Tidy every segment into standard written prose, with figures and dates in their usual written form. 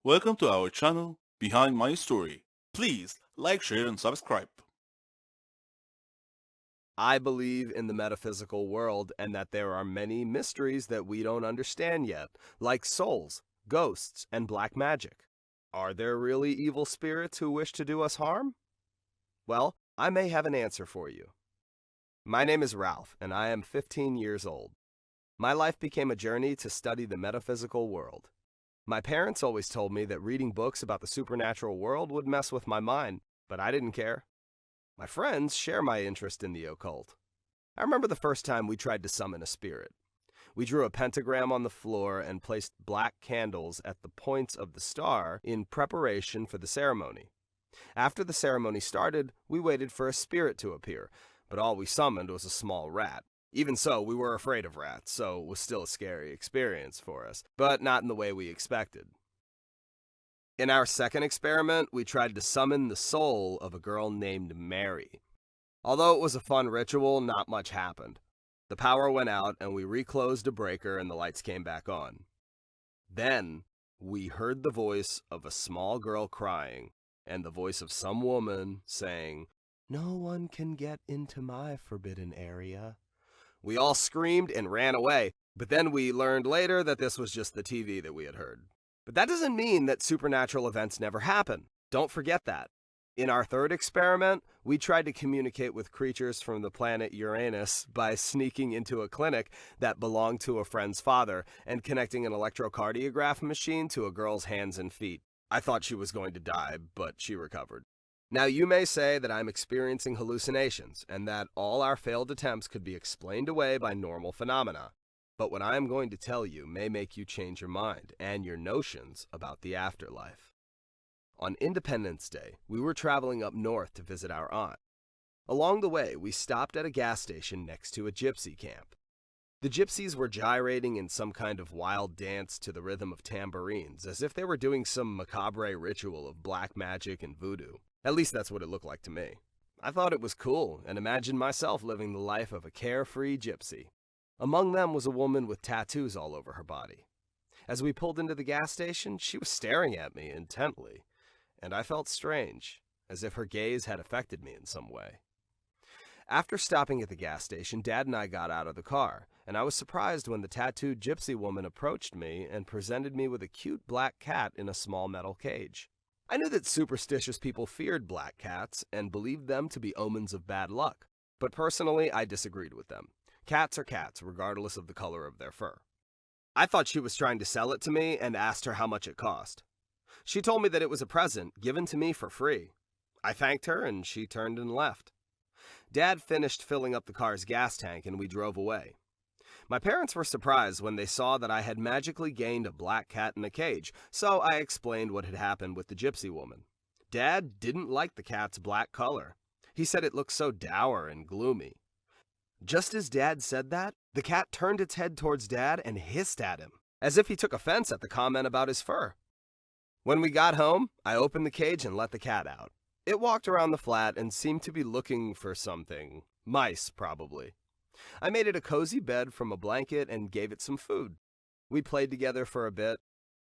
Welcome to our channel, Behind My Story. Please like, share, and subscribe. I believe in the metaphysical world and that there are many mysteries that we don't understand yet, like souls, ghosts, and black magic. Are there really evil spirits who wish to do us harm? Well, I may have an answer for you. My name is Ralph, and I am 15 years old. My life became a journey to study the metaphysical world. My parents always told me that reading books about the supernatural world would mess with my mind, but I didn't care. My friends share my interest in the occult. I remember the first time we tried to summon a spirit. We drew a pentagram on the floor and placed black candles at the points of the star in preparation for the ceremony. After the ceremony started, we waited for a spirit to appear, but all we summoned was a small rat. Even so, we were afraid of rats, so it was still a scary experience for us, but not in the way we expected. In our second experiment, we tried to summon the soul of a girl named Mary. Although it was a fun ritual, not much happened. The power went out and we reclosed a breaker and the lights came back on. Then, we heard the voice of a small girl crying and the voice of some woman saying, "No one can get into my forbidden area." We all screamed and ran away, but then we learned later that this was just the TV that we had heard. But that doesn't mean that supernatural events never happen. Don't forget that. In our third experiment, we tried to communicate with creatures from the planet Uranus by sneaking into a clinic that belonged to a friend's father and connecting an electrocardiograph machine to a girl's hands and feet. I thought she was going to die, but she recovered. Now, you may say that I'm experiencing hallucinations and that all our failed attempts could be explained away by normal phenomena. But what I am going to tell you may make you change your mind and your notions about the afterlife. On Independence Day, we were traveling up north to visit our aunt. Along the way, we stopped at a gas station next to a gypsy camp. The gypsies were gyrating in some kind of wild dance to the rhythm of tambourines, as if they were doing some macabre ritual of black magic and voodoo. At least that's what it looked like to me. I thought it was cool and imagined myself living the life of a carefree gypsy. Among them was a woman with tattoos all over her body. As we pulled into the gas station, she was staring at me intently, and I felt strange, as if her gaze had affected me in some way. After stopping at the gas station, Dad and I got out of the car, and I was surprised when the tattooed gypsy woman approached me and presented me with a cute black cat in a small metal cage. I knew that superstitious people feared black cats and believed them to be omens of bad luck, but personally, I disagreed with them. Cats are cats, regardless of the color of their fur. I thought she was trying to sell it to me and asked her how much it cost. She told me that it was a present given to me for free. I thanked her and she turned and left. Dad finished filling up the car's gas tank and we drove away. My parents were surprised when they saw that I had magically gained a black cat in a cage, so I explained what had happened with the gypsy woman. Dad didn't like the cat's black color. He said it looked so dour and gloomy. Just as Dad said that, the cat turned its head towards Dad and hissed at him, as if he took offense at the comment about his fur. When we got home, I opened the cage and let the cat out. It walked around the flat and seemed to be looking for something. Mice, probably. I made it a cozy bed from a blanket and gave it some food. We played together for a bit.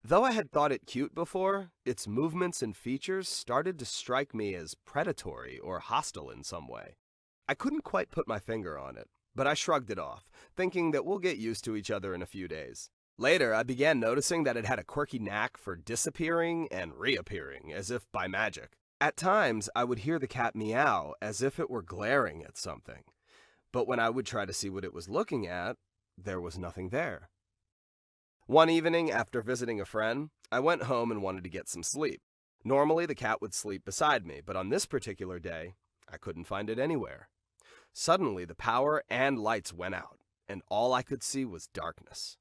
Though I had thought it cute before, its movements and features started to strike me as predatory or hostile in some way. I couldn't quite put my finger on it, but I shrugged it off, thinking that we'll get used to each other in a few days. Later, I began noticing that it had a quirky knack for disappearing and reappearing, as if by magic. At times, I would hear the cat meow as if it were glaring at something. But when I would try to see what it was looking at, there was nothing there. One evening, after visiting a friend, I went home and wanted to get some sleep. Normally, the cat would sleep beside me, but on this particular day, I couldn't find it anywhere. Suddenly, the power and lights went out, and all I could see was darkness.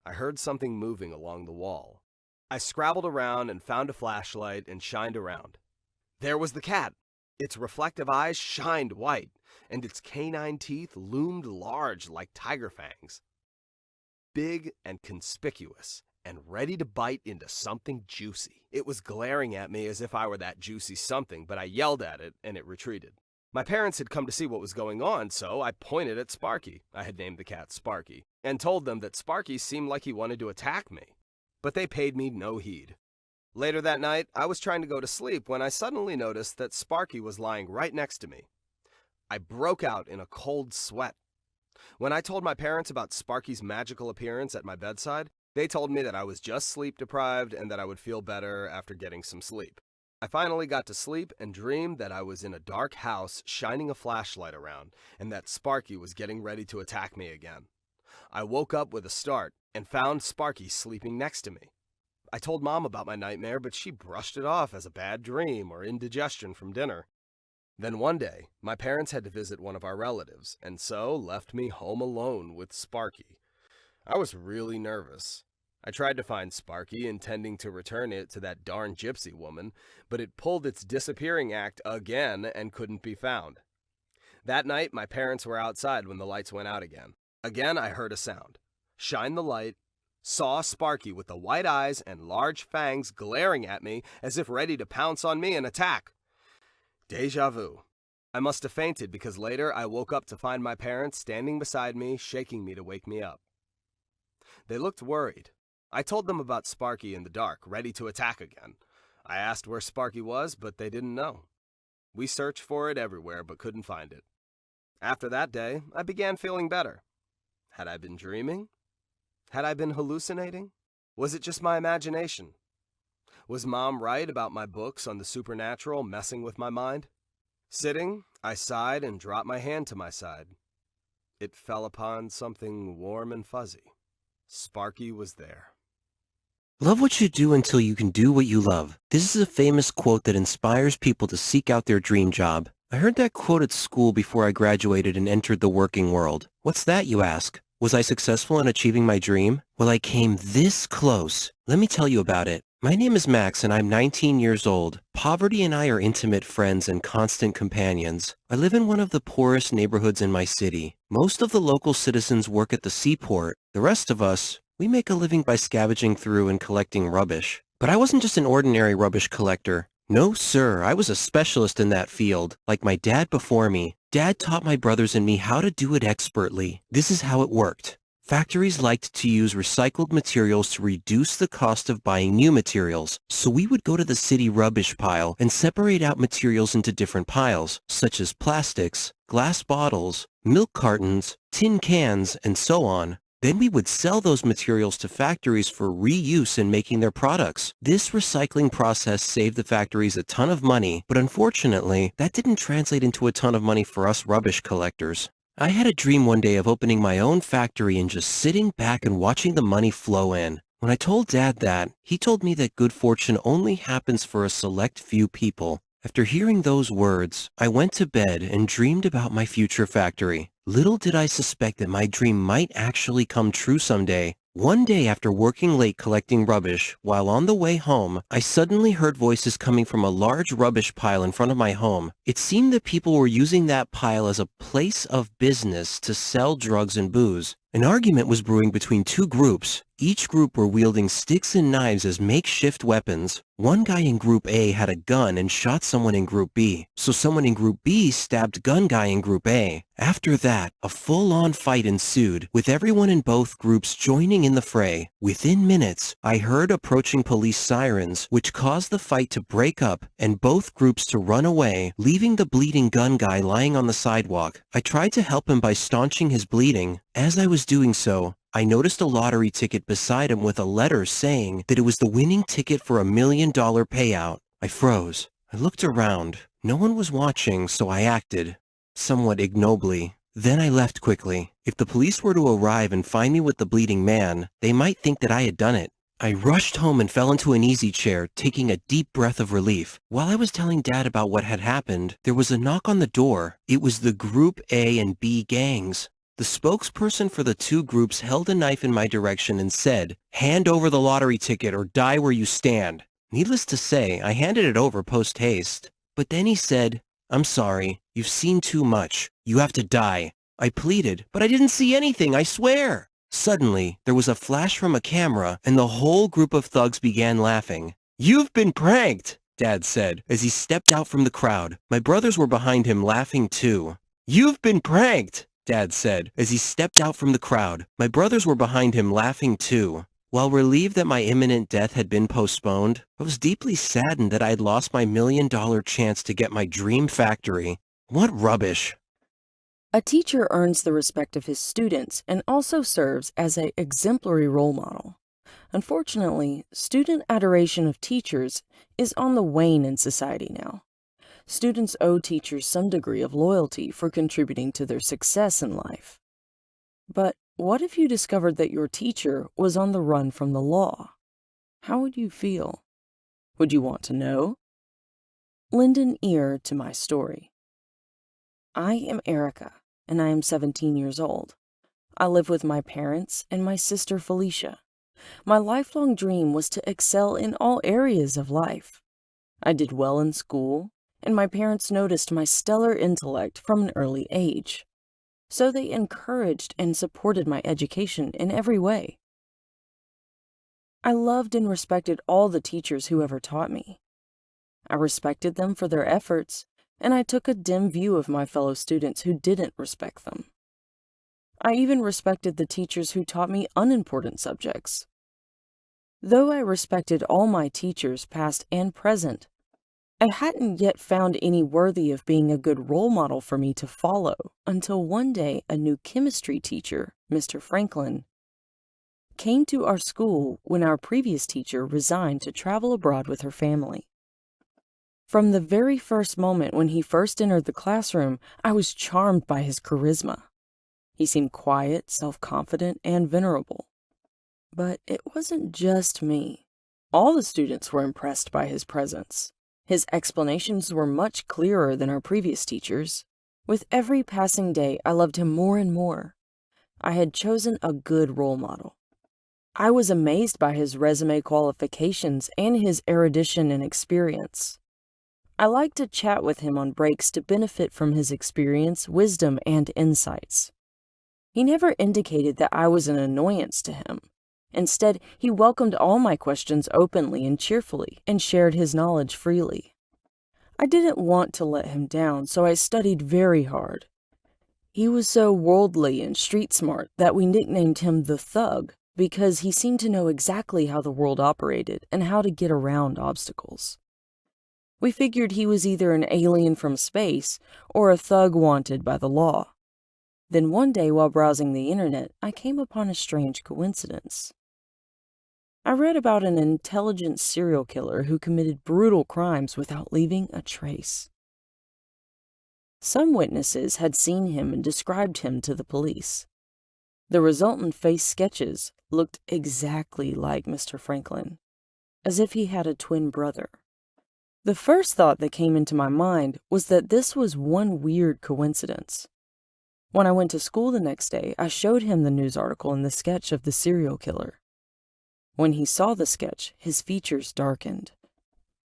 I heard something moving along the wall. I scrabbled around and found a flashlight and shined around. There was the cat. Its reflective eyes shined white, and its canine teeth loomed large like tiger fangs. Big and conspicuous, and ready to bite into something juicy. It was glaring at me as if I were that juicy something, but I yelled at it, and it retreated. My parents had come to see what was going on, so I pointed at Sparky. I had named the cat Sparky, and told them that Sparky seemed like he wanted to attack me. But they paid me no heed. Later that night, I was trying to go to sleep when I suddenly noticed that Sparky was lying right next to me. I broke out in a cold sweat. When I told my parents about Sparky's magical appearance at my bedside, they told me that I was just sleep deprived and that I would feel better after getting some sleep. I finally got to sleep and dreamed that I was in a dark house shining a flashlight around and that Sparky was getting ready to attack me again. I woke up with a start and found Sparky sleeping next to me. I told Mom about my nightmare, but she brushed it off as a bad dream or indigestion from dinner. Then one day, my parents had to visit one of our relatives, and so left me home alone with Sparky. I was really nervous. I tried to find Sparky, intending to return it to that darn gypsy woman, but it pulled its disappearing act again and couldn't be found. That night, my parents were outside when the lights went out again. Again, I heard a sound. Shined the light, saw Sparky with the white eyes and large fangs glaring at me as if ready to pounce on me and attack. Deja vu. I must have fainted because later I woke up to find my parents standing beside me, shaking me to wake me up. They looked worried. I told them about Sparky in the dark, ready to attack again. I asked where Sparky was, but they didn't know. We searched for it everywhere, but couldn't find it. After that day, I began feeling better. Had I been dreaming? Had I been hallucinating? Was it just my imagination? Was Mom right about my books on the supernatural messing with my mind? Sitting, I sighed and dropped my hand to my side. It fell upon something warm and fuzzy. Sparky was there. Love what you do until you can do what you love. This is a famous quote that inspires people to seek out their dream job. I heard that quote at school before I graduated and entered the working world. What's that, you ask? Was I successful in achieving my dream? Well, I came this close. Let me tell you about it. My name is Max and I'm 19 years old. Poverty and I are intimate friends and constant companions. I live in one of the poorest neighborhoods in my city. Most of the local citizens work at the seaport. The rest of us, we make a living by scavenging through and collecting rubbish. But I wasn't just an ordinary rubbish collector. No, sir, I was a specialist in that field, like my dad before me. Dad taught my brothers and me how to do it expertly. This is how it worked. Factories liked to use recycled materials to reduce the cost of buying new materials, so we would go to the city rubbish pile and separate out materials into different piles, such as plastics, glass bottles, milk cartons, tin cans, and so on. Then we would sell those materials to factories for reuse in making their products. This recycling process saved the factories a ton of money, but unfortunately, that didn't translate into a ton of money for us rubbish collectors. I had a dream one day of opening my own factory and just sitting back and watching the money flow in. When I told Dad that, he told me that good fortune only happens for a select few people. After hearing those words, I went to bed and dreamed about my future factory. Little did I suspect that my dream might actually come true someday. One day after working late collecting rubbish, while on the way home, I suddenly heard voices coming from a large rubbish pile in front of my home. It seemed that people were using that pile as a place of business to sell drugs and booze. An argument was brewing between two groups. Each group were wielding sticks and knives as makeshift weapons. One guy in Group A had a gun and shot someone in Group B, so someone in Group B stabbed gun guy in Group A. After that, a full-on fight ensued, with everyone in both groups joining in the fray. Within minutes, I heard approaching police sirens, which caused the fight to break up and both groups to run away, leaving the bleeding gun guy lying on the sidewalk. I tried to help him by staunching his bleeding. As I was doing so, I noticed a lottery ticket beside him with a letter saying that it was the winning ticket for $1 million payout. I froze. I looked around. No one was watching, so I acted, somewhat ignobly. Then I left quickly. If the police were to arrive and find me with the bleeding man, they might think that I had done it. I rushed home and fell into an easy chair, taking a deep breath of relief. While I was telling Dad about what had happened, there was a knock on the door. It was the Group A and B gangs. The spokesperson for the two groups held a knife in my direction and said, "Hand over the lottery ticket or die where you stand." Needless to say, I handed it over post-haste. But then he said, "I'm sorry, you've seen too much. You have to die." I pleaded, "But I didn't see anything, I swear." Suddenly, there was a flash from a camera, and the whole group of thugs began laughing. "You've been pranked," Dad said, as he stepped out from the crowd. My brothers were behind him laughing too. "You've been pranked," Dad said, as he stepped out from the crowd. My brothers were behind him laughing too. While relieved that my imminent death had been postponed, I was deeply saddened that I had lost my $1 million chance to get my dream factory. What rubbish. A teacher earns the respect of his students and also serves as an exemplary role model. Unfortunately, student adoration of teachers is on the wane in society now. Students owe teachers some degree of loyalty for contributing to their success in life. But what if you discovered that your teacher was on the run from the law? How would you feel? Would you want to know? Lend an ear to my story. I am Erica, and I am 17 years old. I live with my parents and my sister Felicia. My lifelong dream was to excel in all areas of life. I did well in school, and my parents noticed my stellar intellect from an early age. So they encouraged and supported my education in every way. I loved and respected all the teachers who ever taught me. I respected them for their efforts, and I took a dim view of my fellow students who didn't respect them. I even respected the teachers who taught me unimportant subjects. Though I respected all my teachers, past and present, I hadn't yet found any worthy of being a good role model for me to follow until one day a new chemistry teacher, Mr. Franklin, came to our school when our previous teacher resigned to travel abroad with her family. From the very first moment when he first entered the classroom, I was charmed by his charisma. He seemed quiet, self-confident, and venerable. But it wasn't just me. All the students were impressed by his presence. His explanations were much clearer than our previous teachers. With every passing day, I loved him more and more. I had chosen a good role model. I was amazed by his resume qualifications and his erudition and experience. I liked to chat with him on breaks to benefit from his experience, wisdom, and insights. He never indicated that I was an annoyance to him. Instead, he welcomed all my questions openly and cheerfully and shared his knowledge freely. I didn't want to let him down, so I studied very hard. He was so worldly and street smart that we nicknamed him the Thug because he seemed to know exactly how the world operated and how to get around obstacles. We figured he was either an alien from space or a thug wanted by the law. Then one day while browsing the internet, I came upon a strange coincidence. I read about an intelligent serial killer who committed brutal crimes without leaving a trace. Some witnesses had seen him and described him to the police. The resultant face sketches looked exactly like Mr. Franklin, as if he had a twin brother. The first thought that came into my mind was that this was one weird coincidence. When I went to school the next day, I showed him the news article and the sketch of the serial killer. When he saw the sketch, his features darkened.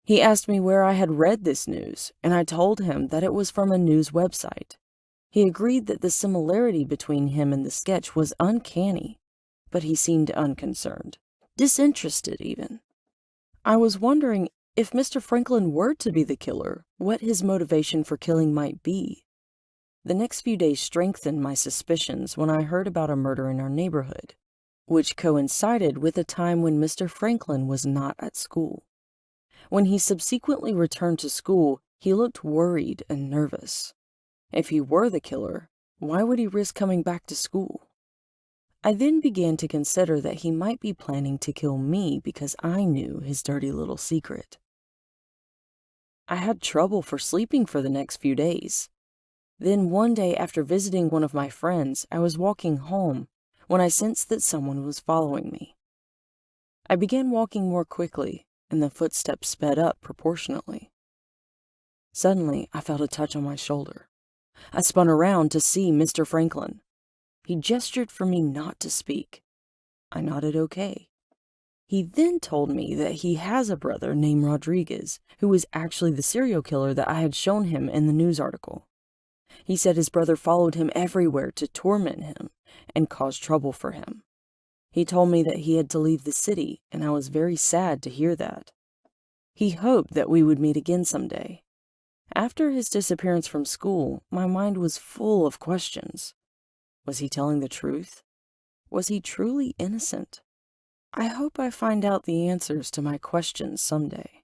He asked me where I had read this news, and I told him that it was from a news website. He agreed that the similarity between him and the sketch was uncanny, but he seemed unconcerned, disinterested even. I was wondering if Mr. Franklin were to be the killer, what his motivation for killing might be. The next few days strengthened my suspicions when I heard about a murder in our neighborhood, which coincided with a time when Mr. Franklin was not at school. When he subsequently returned to school, he looked worried and nervous. If he were the killer, why would he risk coming back to school? I then began to consider that he might be planning to kill me because I knew his dirty little secret. I had trouble for sleeping for the next few days. Then one day after visiting one of my friends, I was walking home when I sensed that someone was following me. I began walking more quickly, and the footsteps sped up proportionately. Suddenly, I felt a touch on my shoulder. I spun around to see Mr. Franklin. He gestured for me not to speak. I nodded okay. He then told me that he has a brother named Rodriguez, who was actually the serial killer that I had shown him in the news article. He said his brother followed him everywhere to torment him and cause trouble for him. He told me that he had to leave the city, and I was very sad to hear that. He hoped that we would meet again someday. After his disappearance from school, my mind was full of questions. Was he telling the truth? Was he truly innocent? I hope I find out the answers to my questions someday.